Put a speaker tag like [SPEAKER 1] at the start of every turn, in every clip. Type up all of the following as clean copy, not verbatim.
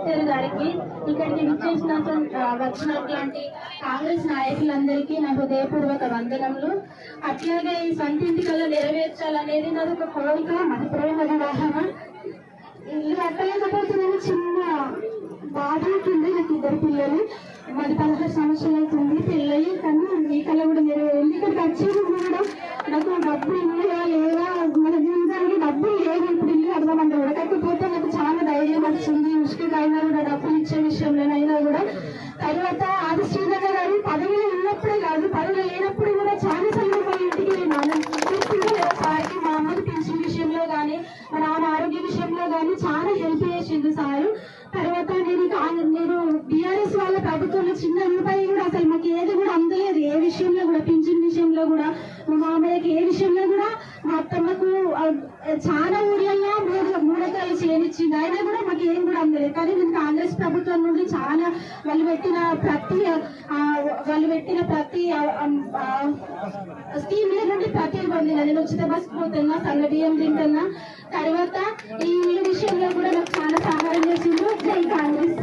[SPEAKER 1] Collector గారికి, ఇక్కడికి వచ్చినటువంటి కాంగ్రెస్ నాయకులందరికీ నా హృదయపూర్వక వందనములు. అట్లాగే ఈ సొంతింటి కళ నెరవేర్చాలనేది నాది ఒక కోరిక. మన ప్రేమ వివాహం ఇల్లు కట్టలేకపోతున్నాను. చిన్న బాధలకింది. నాకు 2 పిల్లలు, మాది 16 సంవత్సరాలు అవుతుంది పెళ్ళయి. కానీ ఈ కళ కూడా నెరవేరింది. ఇక్కడికి వచ్చేది కూడా నాకు డబ్బులు ఉన్నాయా లేదా, మన జీవితానికి డబ్బులు లేదు. ఇప్పుడు ఇల్లు కడదామంటే కూడా, కాకపోతే నాకు చాలా ధైర్యం వచ్చింది. ఉసుకైనా కూడా డబ్బులు ఇచ్చే విషయంలోనైనా కూడా. తర్వాత ఆది శ్రీధర్ గారు పదవిలో ఉన్నప్పుడే కాదు, పదవిలో లేనప్పుడు కూడా చాలా సందర్భాలు ఇంటికి సార్కి మా అమ్మకి పెన్షన్ విషయంలో కానీ, మా నాన్న ఆరోగ్య విషయంలో కానీ చాలా హెల్ప్ చేసింది సారు. తర్వాత నేను బీఆర్ఎస్ వాళ్ళ ప్రభుత్వంలో చిన్న రూపాయి కూడా అసలు మాకు ఏది కూడా అందలేదు. ఏ విషయంలో కూడా, పింఛన్ విషయంలో కూడా, మా మామయ్యకి ఏ విషయంలో కూడా, మా అత్తమ్మకు చాలా ఊర్లలో 3 ఎకరాలు చేయనిచ్చింది. అయినా కూడా మాకు ఏం కూడా అందలేదు. కానీ నేను కాంగ్రెస్ ప్రభుత్వం నుండి చాలా వాళ్ళు పెట్టిన ప్రతి స్కీమ్ నుండి ప్రతి పొందిన. నేను ఉచిత బస్ పోతున్నా, సన్న బియ్యం తింటున్నా. తర్వాత ఈ విషయంలో కూడా నాకు చాలా సహాయం చేసిండు. జై కాంగ్రెస్.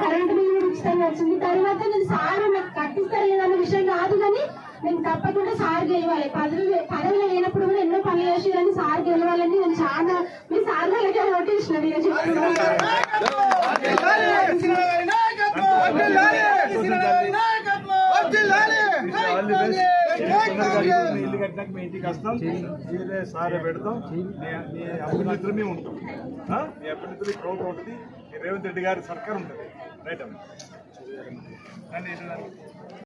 [SPEAKER 1] కరెంటు బిల్లు కూడా ఉచితంగా వచ్చింది. తర్వాత నేను సార్ నాకు కట్టిస్తారు లేదన్న విషయం కాదు, కానీ నేను తప్పకుండా సార్ గెలవాలి. పదవిలో లేనప్పుడు కూడా ఎన్నో పనులు చేసేదని సార్ గెలవాలని నేను చాలా మీ సార్ వాళ్ళకే ఓటేసిన. మీరు చెప్తున్నాను
[SPEAKER 2] ఇల్లు కట్టినాక మీ ఇంటికి వస్తాం, మీరే సారే పెడతాం. మీ అభినేతలు మేము ఉంటాం. మీ అభినేతలు ప్రభుత్వం ఉంటుంది, రేవంత్ రెడ్డి గారి సర్కార్ ఉంటుంది. రైట్ అమ్మ.